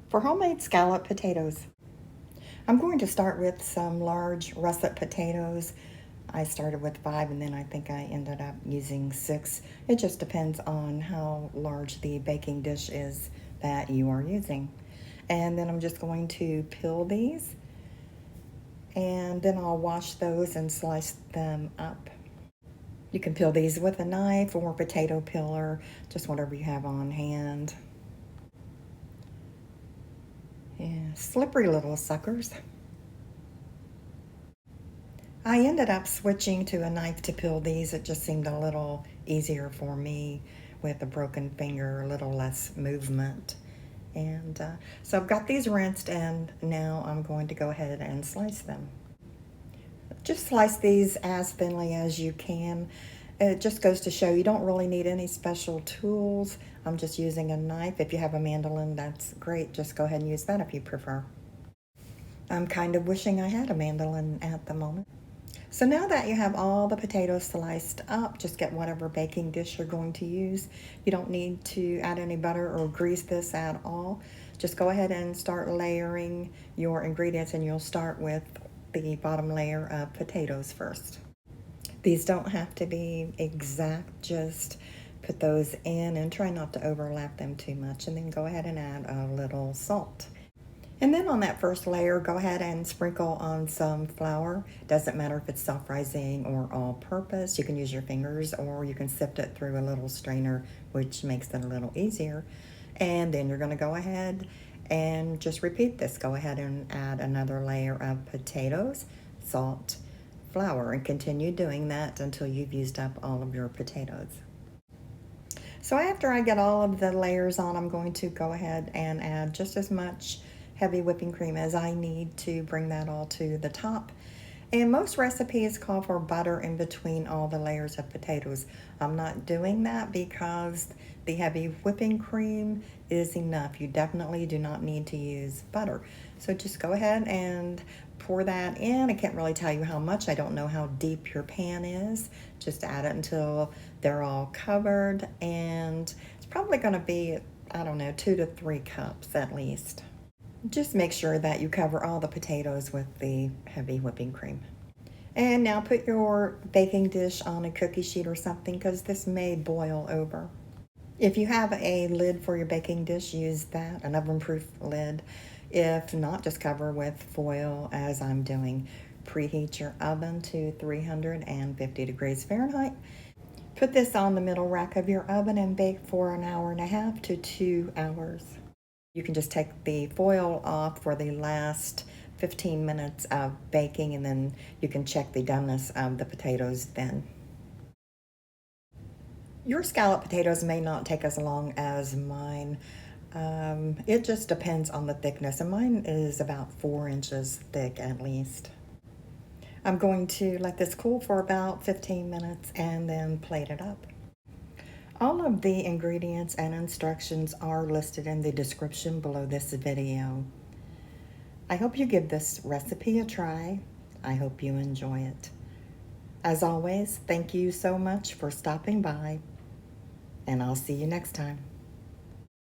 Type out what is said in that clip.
For homemade scalloped potatoes, I'm going to start with some large russet potatoes. I started with 5 and then I think I ended up using 6. It just depends on how large the baking dish is that you are using. And then I'm just going to peel these and then I'll wash those and slice them up. You can peel these with a knife or potato peeler, just whatever you have on hand. Yeah, slippery little suckers. I ended up switching to a knife to peel these. It just seemed a little easier for me with a broken finger, a little less movement. And so I've got these rinsed and now I'm going to go ahead and slice them. Just slice these as thinly as you can. It just goes to show you don't really need any special tools. I'm just using a knife. If you have a mandolin, that's great. Just go ahead and use that if you prefer. I'm kind of wishing I had a mandolin at the moment. So now that you have all the potatoes sliced up, just get whatever baking dish you're going to use. You don't need to add any butter or grease this at all. Just go ahead and start layering your ingredients, and you'll start with the bottom layer of potatoes first. These don't have to be exact, just put those in and try not to overlap them too much, and then go ahead and add a little salt. And then on that first layer, go ahead and sprinkle on some flour. Doesn't matter if it's self-rising or all-purpose. You can use your fingers or you can sift it through a little strainer, which makes it a little easier. And then you're going to go ahead and just repeat this. Go ahead and add another layer of potatoes, salt, flour, and continue doing that until you've used up all of your potatoes. So after I get all of the layers on, I'm going to go ahead and add just as much heavy whipping cream as I need to bring that all to the top. And most recipes call for butter in between all the layers of potatoes. I'm not doing that because the heavy whipping cream is enough. You definitely do not need to use butter. So just go ahead and pour that in. I can't really tell you how much. I don't know how deep your pan is. Just add it until they're all covered, and it's probably going to be, I don't know, 2 to 3 cups at least. Just make sure that you cover all the potatoes with the heavy whipping cream. And now put your baking dish on a cookie sheet or something, because this may boil over. If you have a lid for your baking dish, use that, an oven-proof lid. If not, just cover with foil as I'm doing. Preheat your oven to 350 degrees Fahrenheit. Put this on the middle rack of your oven and bake for 1.5 hours to 2 hours. You can just take the foil off for the last 15 minutes of baking, and then you can check the doneness of the potatoes then. Your scalloped potatoes may not take as long as mine. It just depends on the thickness, and mine is about 4 inches thick at least. I'm going to let this cool for about 15 minutes and then plate it up. All of the ingredients and instructions are listed in the description below this video. I hope you give this recipe a try. I hope you enjoy it. As always, thank you so much for stopping by, and I'll see you next time.